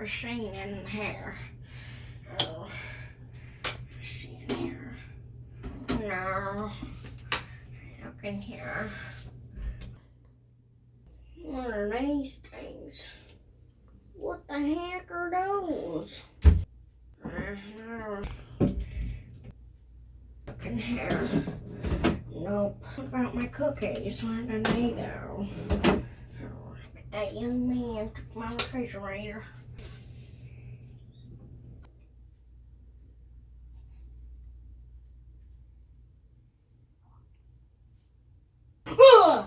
machine in here. Oh, let's see in here. No. Look in here. What are these things? What the heck are those? No. Look in here. Nope. What about my cookies? Where did they go? Oh, but that young man took my refrigerator. Ugh!